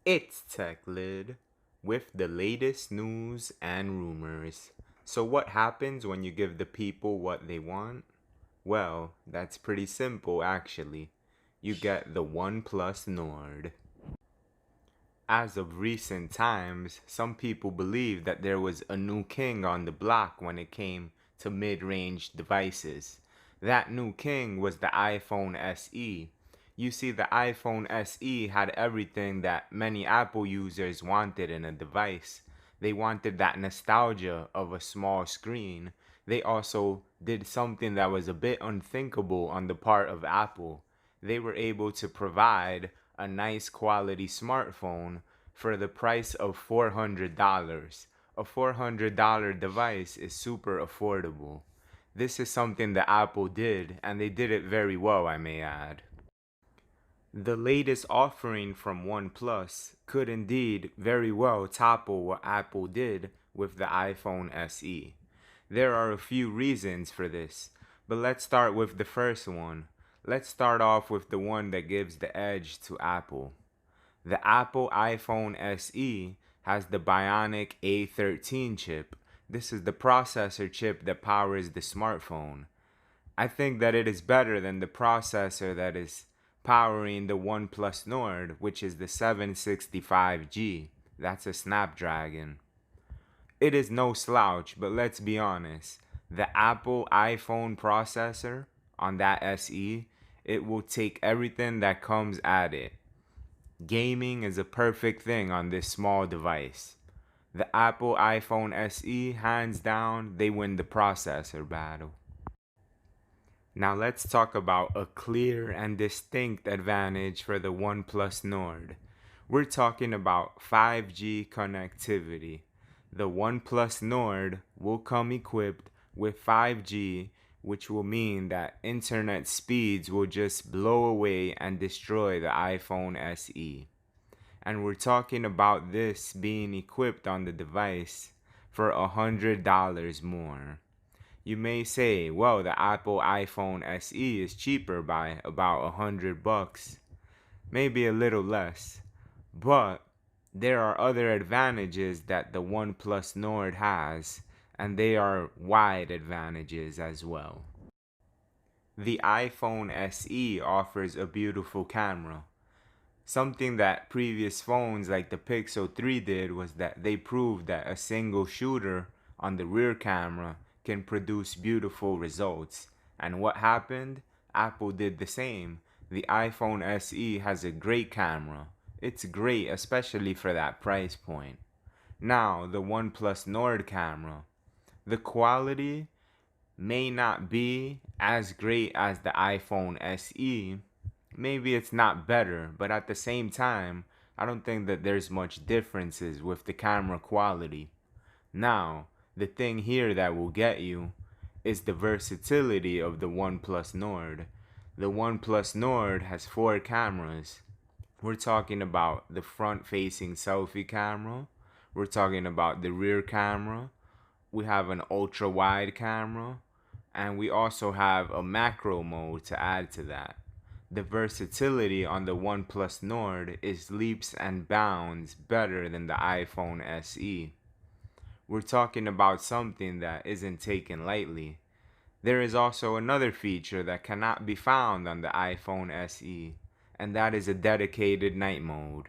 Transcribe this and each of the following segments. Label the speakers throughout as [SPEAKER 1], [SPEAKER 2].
[SPEAKER 1] It's Tech Lid with the latest news and rumors. So, what happens when you give the people what they want? Well, that's pretty simple actually. You get the OnePlus Nord. As of recent times, some people believe that there was a new king on the block when it came to mid range devices. That new king was the iPhone SE. You see, the iPhone SE had everything that many Apple users wanted in a device. They wanted that nostalgia of a small screen. They also did something that was a bit unthinkable on the part of Apple. They were able to provide a nice quality smartphone for the price of $400. A $400 device is super affordable. This is something that Apple did, and they did it very well, I may add. The latest offering from OnePlus could indeed very well topple what Apple did with the iPhone SE. There are a few reasons for this, but let's start with the first one. Let's start off with the one that gives the edge to Apple. The Apple iPhone SE has the Bionic A13 chip. This is the processor chip that powers the smartphone. I think that it is better than the processor that is powering the OnePlus Nord, which is the 765G. That's a Snapdragon. It is no slouch, but let's be honest. The Apple iPhone processor on that SE, it will take everything that comes at it. Gaming is a perfect thing on this small device. The Apple iPhone SE, hands down, they win the processor battle. Now let's talk about a clear and distinct advantage for the OnePlus Nord. We're talking about 5G connectivity. The OnePlus Nord will come equipped with 5G, which will mean that internet speeds will just blow away and destroy the iPhone SE. And we're talking about this being equipped on the device for $100 more. You may say, well, the Apple iPhone SE is cheaper by about $100, maybe a little less. But there are other advantages that the OnePlus Nord has, and they are wide advantages as well. The iPhone SE offers a beautiful camera. Something that previous phones like the Pixel 3 did was that they proved that a single shooter on the rear camera can produce beautiful results. And what happened? Apple did the same. The iPhone SE has a great camera. It's great, especially for that price point. Now, the OnePlus Nord camera. The quality may not be as great as the iPhone SE. Maybe it's not better, but at the same time, I don't think that there's much differences with the camera quality. Now, the thing here that will get you is the versatility of the OnePlus Nord. The OnePlus Nord has 4 cameras. We're talking about the front-facing selfie camera. We're talking about the rear camera. We have an ultra-wide camera. And we also have a macro mode to add to that. The versatility on the OnePlus Nord is leaps and bounds better than the iPhone SE. We're talking about something that isn't taken lightly. There is also another feature that cannot be found on the iPhone SE, and that is a dedicated night mode.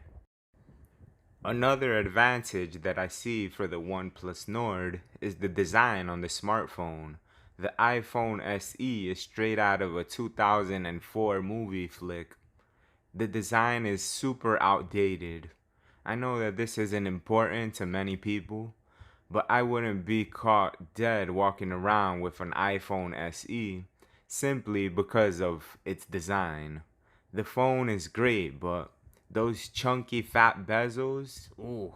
[SPEAKER 1] Another advantage that I see for the OnePlus Nord is the design on the smartphone. The iPhone SE is straight out of a 2004 movie flick. The design is super outdated. I know that this isn't important to many people, but I wouldn't be caught dead walking around with an iPhone SE simply because of its design. The phone is great, but those chunky fat bezels, ooh,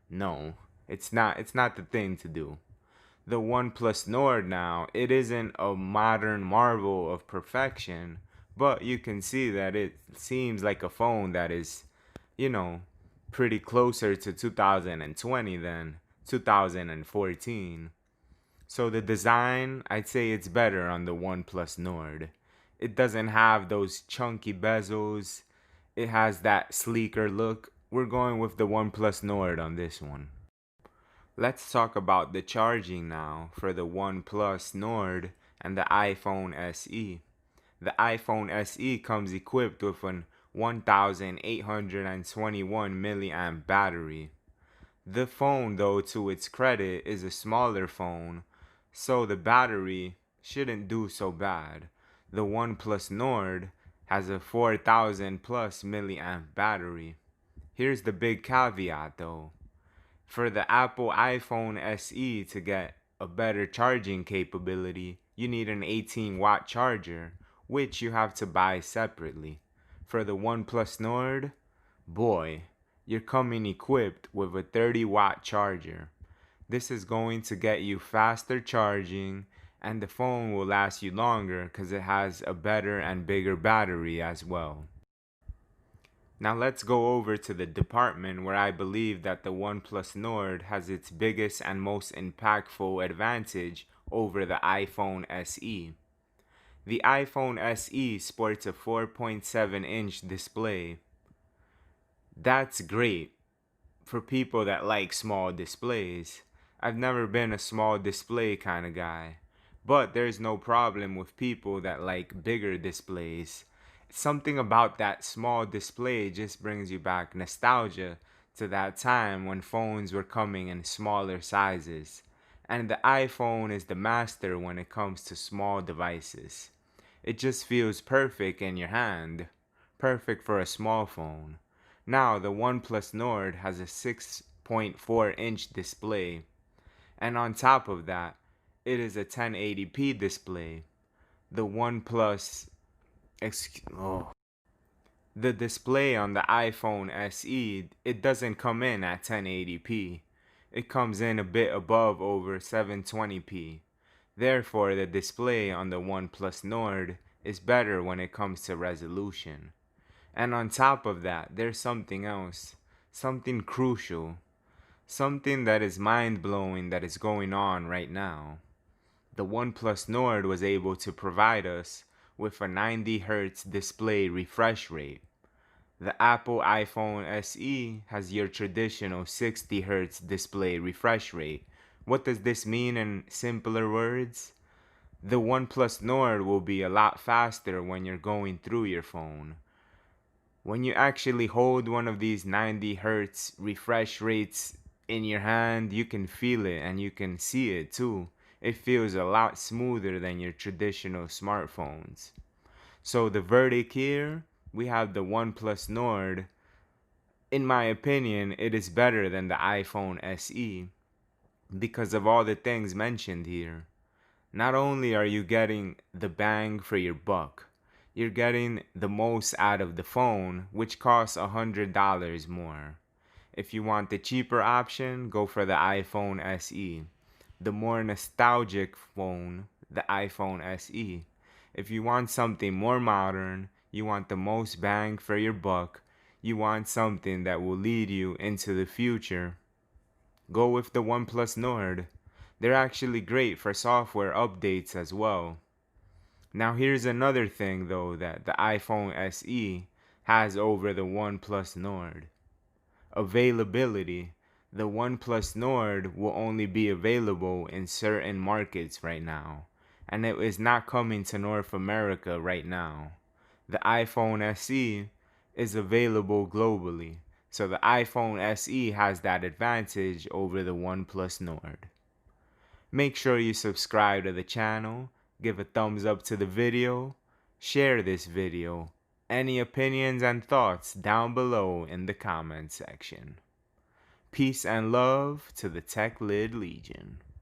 [SPEAKER 1] no, it's not the thing to do. The OnePlus Nord now, it isn't a modern marvel of perfection, but you can see that it seems like a phone that is, you know, pretty closer to 2020 than 2014. So the design, I'd say it's better on the OnePlus Nord. It doesn't have those chunky bezels. It has that sleeker look. we're going with the OnePlus Nord on this one. Let's talk about the charging now for the OnePlus Nord and the iPhone SE. The iPhone SE comes equipped with an 1821 milliamp battery. The phone, though, to its credit, is a smaller phone, so the battery shouldn't do so bad. The OnePlus Nord has a 4000 plus milliamp battery. Here's the big caveat though. For the Apple iPhone SE to get a better charging capability, you need an 18-watt charger, which you have to buy separately. For the OnePlus Nord, boy, you're coming equipped with a 30-watt charger. This is going to get you faster charging, and the phone will last you longer because it has a better and bigger battery as well. Now let's go over to the department where I believe that the OnePlus Nord has its biggest and most impactful advantage over the iPhone SE. The iPhone SE sports a 4.7-inch display. That's great for people that like small displays. I've never been a small display kind of guy, but there's no problem with people that like bigger displays. Something about that small display just brings you back nostalgia to that time when phones were coming in smaller sizes. And the iPhone is the master when it comes to small devices. It just feels perfect in your hand, perfect for a small phone. Now the OnePlus Nord has a 6.4-inch display, and on top of that, it is a 1080p display. The the display on the iPhone SE, it doesn't come in at 1080p. It comes in a bit above over 720p. Therefore, the display on the OnePlus Nord is better when it comes to resolution. And on top of that, there's something else, something crucial, something that is mind-blowing that is going on right now. The OnePlus Nord was able to provide us with a 90 Hz display refresh rate. The Apple iPhone SE has your traditional 60 Hz display refresh rate. What does this mean in simpler words? The OnePlus Nord will be a lot faster when you're going through your phone. When you actually hold one of these 90 Hz refresh rates in your hand, you can feel it and you can see it too. It feels a lot smoother than your traditional smartphones. So the verdict here, we have the OnePlus Nord. In my opinion, it is better than the iPhone SE because of all the things mentioned here. Not only are you getting the bang for your buck, you're getting the most out of the phone, which costs $100 more. If you want the cheaper option, go for the iPhone SE. The more nostalgic phone, the iPhone SE. If you want something more modern, you want the most bang for your buck, you want something that will lead you into the future, go with the OnePlus Nord. They're actually great for software updates as well. Now here's another thing though that the iPhone SE has over the OnePlus Nord. Availability. The OnePlus Nord will only be available in certain markets right now, and it is not coming to North America right now. The iPhone SE is available globally, so the iPhone SE has that advantage over the OnePlus Nord. Make sure you subscribe to the channel, give a thumbs up to the video, share this video. Any opinions and thoughts down below in the comment section. Peace and love to the Tech Lid Legion.